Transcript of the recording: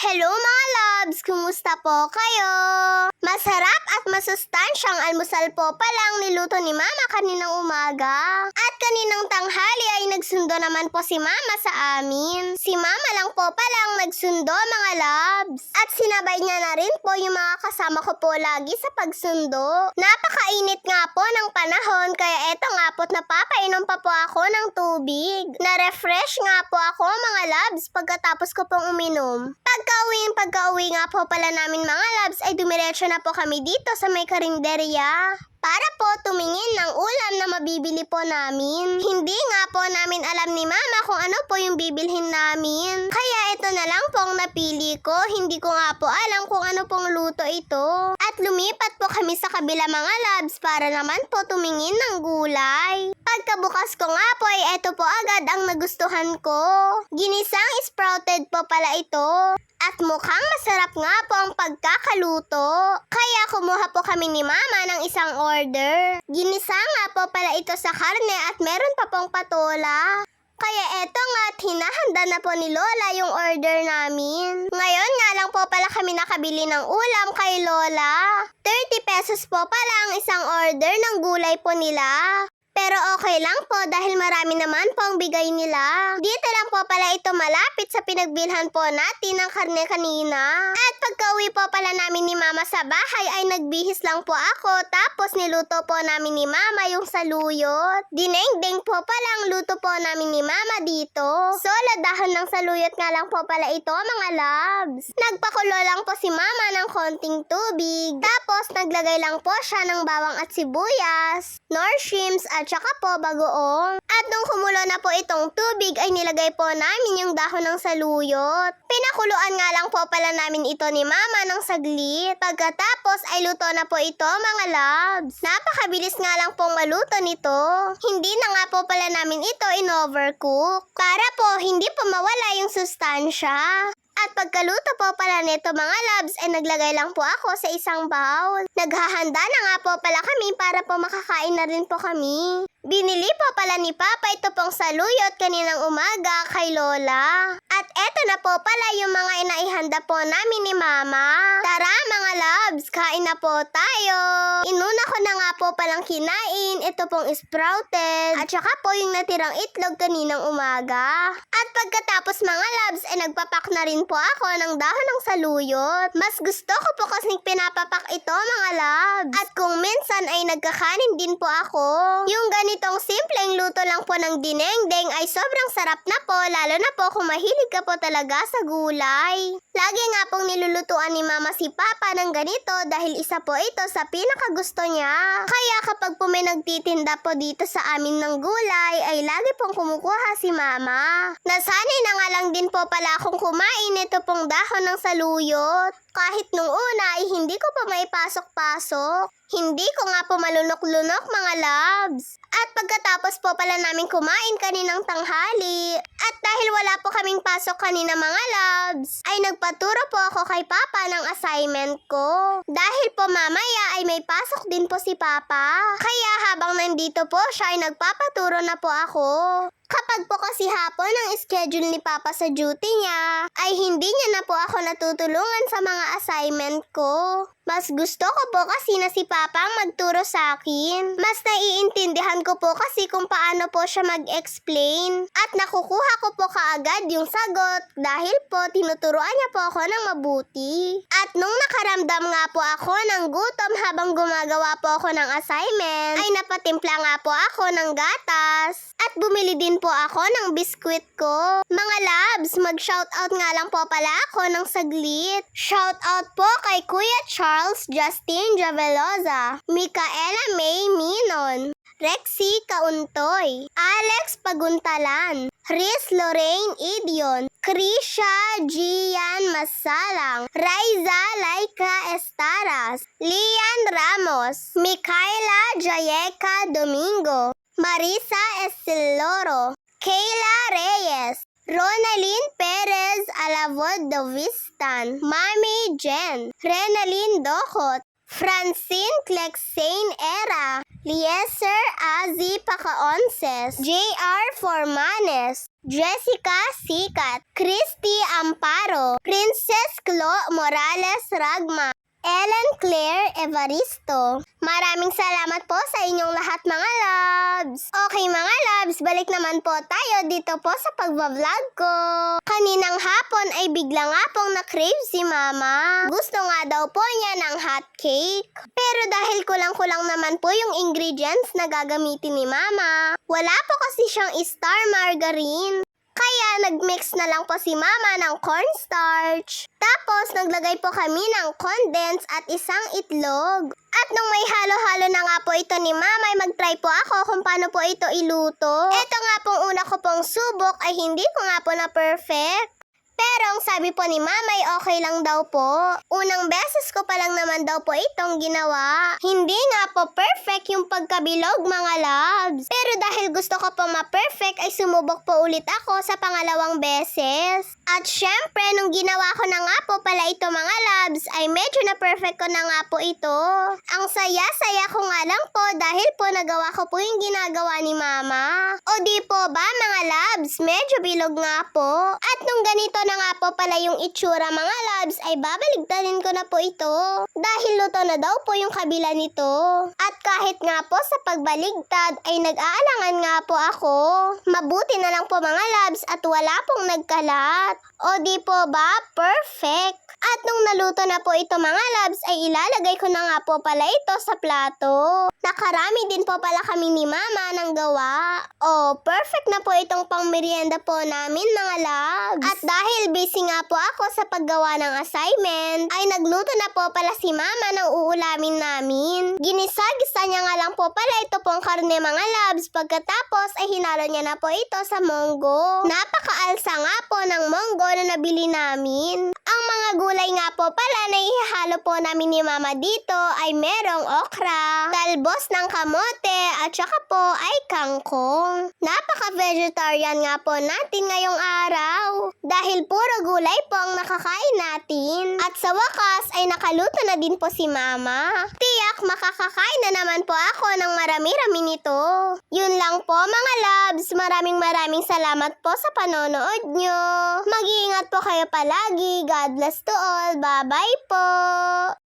Hello mga loves! Kumusta po kayo? Masarap at masustansyang almusal po palang niluto ni Mama kaninang umaga. At kaninang tanghali ay nagsundo naman po si Mama sa amin. Si Mama lang po palang nagsundo mga loves. At sinabay niya na rin po yung mga kasama ko po lagi sa pagsundo. Napakainit nga po ng panahon kaya eto nga po't napapainom pa po ako ng tubig. Na-refresh nga po ako mga loves pagkatapos ko pong uminom. Pagka-uwi nga po pala namin mga loves ay dumiretso na po kami dito sa may karinderya para po tumingin ng ulam na mabibili po namin. Hindi nga po namin alam ni Mama kung ano po yung bibilhin namin. Kaya ito na lang pong napili ko. Hindi ko nga po alam kung ano pong luto ito. At lumipat po kami sa kabila mga loves para naman po tumingin ng gulay. Pagkabukas ko nga po ay ito po agad ang nagustuhan ko. Ginisang sprouted po pala ito. At mukhang masarap nga po ang pagkakaluto. Kaya kumuha po kami ni Mama ng isang order. Ginisa nga po pala ito sa karne at meron pa pong patola. Kaya eto nga't hinahanda na po ni Lola yung order namin. Ngayon nga lang po pala kami nakabili ng ulam kay Lola. 30 pesos po pala ang isang order ng gulay po nila. Pero okay lang po dahil marami naman po ang bigay nila. Dito lang po pala ito malapit sa pinagbilhan po natin ng karne kanina. At pagka-uwi po pala namin ni Mama sa bahay ay nagbihis lang po ako tapos niluto po namin ni Mama yung saluyot. Dinengdeng po pala ang luto po namin ni Mama dito. Solo dahon ng saluyot nga lang po pala ito mga loves. Nagpakulo lang po si Mama ng konting tubig. Tapos naglagay lang po siya ng bawang at sibuyas, nor shrimps at saka po bagoong. At nung kumulo na po itong tubig ay nilagay po namin yung dahon ng saluyot. Pinakuluan nga lang po pala namin ito ni Mama ng saglit. Pagkatapos ay luto na po ito mga loves. Napakabilis nga lang pong maluto nito. Hindi na nga po pala namin ito in-overcook. Para po hindi po mawala yung sustansya. At pagkaluto po pala nito mga loves ay naglagay lang po ako sa isang bowl. Naghahanda na nga po pala kami para po makakain na rin po kami. Binili po pala ni Papa ito pong saluyot kaninang umaga kay Lola. At eto na po pala yung mga inaihanda po namin ni Mama. Tara mga loves, kain na po tayo. Inuna ko na nga po palang kinain ito pong sprouted at saka po yung natirang itlog kaninang umaga. At pagkatapos mga loves ay nagpapak na rin po ako ng dahon ng saluyot. Mas gusto ko po kasi pinapapak ito mga loves. At kung minsan ay nagkakanin din po ako. Yung ganitong simpleng luto lang po ng dinengdeng ay sobrang sarap na po, lalo na po kung mahilig ka po talaga sa gulay. Lagi nga pong nilulutuan ni Mama si Papa ng ganito dahil isa po ito sa pinakagusto niya. Kaya kapag po may nagtitinda po dito sa amin ng gulay ay lagi pong kumukuha si Mama. Nasanay na nga lang din po pala akong kumain nito pong dahon ng saluyot. Kahit nung una ay hindi ko pa maipasok-pasok. Hindi ko nga po malunok-lunok mga loves. At pagkatapos po pala namin kumain kaninang tanghali. At dahil wala po kaming pasok kanina mga loves, ay nagpaturo po ako kay Papa ng assignment ko. Dahil po mamaya ay may pasok din po si Papa. Kaya habang nandito po siya ay nagpapaturo na po ako. Kapag po kasi hapon ang schedule ni Papa sa duty niya, ay hindi niya na po ako natutulungan sa mga assignment ko. Mas gusto ko po kasi na si Papa ang magturo sa akin. Mas naiintindihan ko po kasi kung paano po siya mag-explain. At nakukuha ko po kaagad yung sagot dahil po tinuturuan niya po ako ng mabuti. At nung nakaramdam nga po ako ng gutom habang gumagawa po ako ng assignment, ay napatimpla nga po ako ng gatas. At bumili din po ako ng biskwit ko. Mga loves, mag-shoutout nga lang po pala ako ng saglit. Shoutout po kay Kuya Charles Justin Javeloza, Micaela May Minon, Rexy Kauntoy, Alex Paguntalan, Riz Lorraine Idion, Krisha Gian Masalang, Raiza Laika Estaras, Lian Ramos, Micaela Jayeka Domingo, Marisa Estiloro, Kayla Reyes, Ronaline Perez Alavod Dovistan, Mami Jen, Renalyn Dokot, Francine Clexane Era, Lieser Azi Pacaonces, J.R. Formanes, Jessica Sikat, Christy Amparo, Princess Chlo Morales Ragma, Ellen Claire Evaristo. Maraming salamat po sa inyong lahat mga loves. Okay mga loves, balik naman po tayo dito po sa pagbablog ko. Kaninang hapon ay bigla nga pong na-crave si mama. Gusto nga daw po niya ng hot cake. Pero dahil kulang-kulang naman po yung ingredients na gagamitin ni mama, wala po kasi siyang star margarine. Kaya nagmix na lang po si mama ng cornstarch. Tapos naglagay po kami ng condensed at isang itlog. At nung may halo-halo na nga po ito ni mama, ay mag-try po ako kung paano po ito iluto. Ito nga pong una ko pong subok ay hindi ko nga po na perfect. Pero ang sabi po ni mama ay okay lang daw po. Unang beses ko pa lang naman daw po itong ginawa. Hindi nga po perfect yung pagkabilog mga loves. Pero dahil gusto ko po ma-perfect ay sumubok po ulit ako sa pangalawang beses. At syempre nung ginawa ko na nga po pala ito mga loves ay medyo na-perfect ko na nga po ito. Ang saya-saya ko nga lang po dahil po nagawa ko po yung ginagawa ni mama. O di po ba mga loves, medyo bilog nga po. At nung ganito na nga po pala yung itsura mga loves ay babaligtarin ko na po ito. Dahil luto na daw po yung kabila nito. At kahit nga po sa pagbaligtad ay nag-aalangan nga po ako. Mabuti na lang po mga loves at wala pong nagkalat. O di po ba? Perfect! At nung naluto na po ito mga loves ay ilalagay ko na nga po pala ito sa plato. Nakarami din po pala kami ni mama ng gawa. O perfect na po itong pangmerienda po namin mga loves. At dahil busy nga po ako sa paggawa ng assignment ay nagluto na po pala si mama ng uulamin namin. Ginisa-gisa niya nga lang po pala ito pong karne mga loves. Pagkatapos ay hinalo niya na po ito sa monggo. Napakaalsa nga po ng monggo na nabili namin. Ang mga gulay nga po pala na ihalo po namin ni mama dito ay merong okra, talbos ng kamote at saka po ay kangkong. Napaka-vegetarian nga po natin ngayong araw dahil puro gulay po ang nakakain natin. At sa wakas ay nakaluto na din po si mama. Tiyak makakakain na naman po ako ng marami-rami nito. Yun lang po mga loves, maraming salamat po sa panonood nyo. Mag-iingat po kayo palagi. God bless to all. Bye-bye po!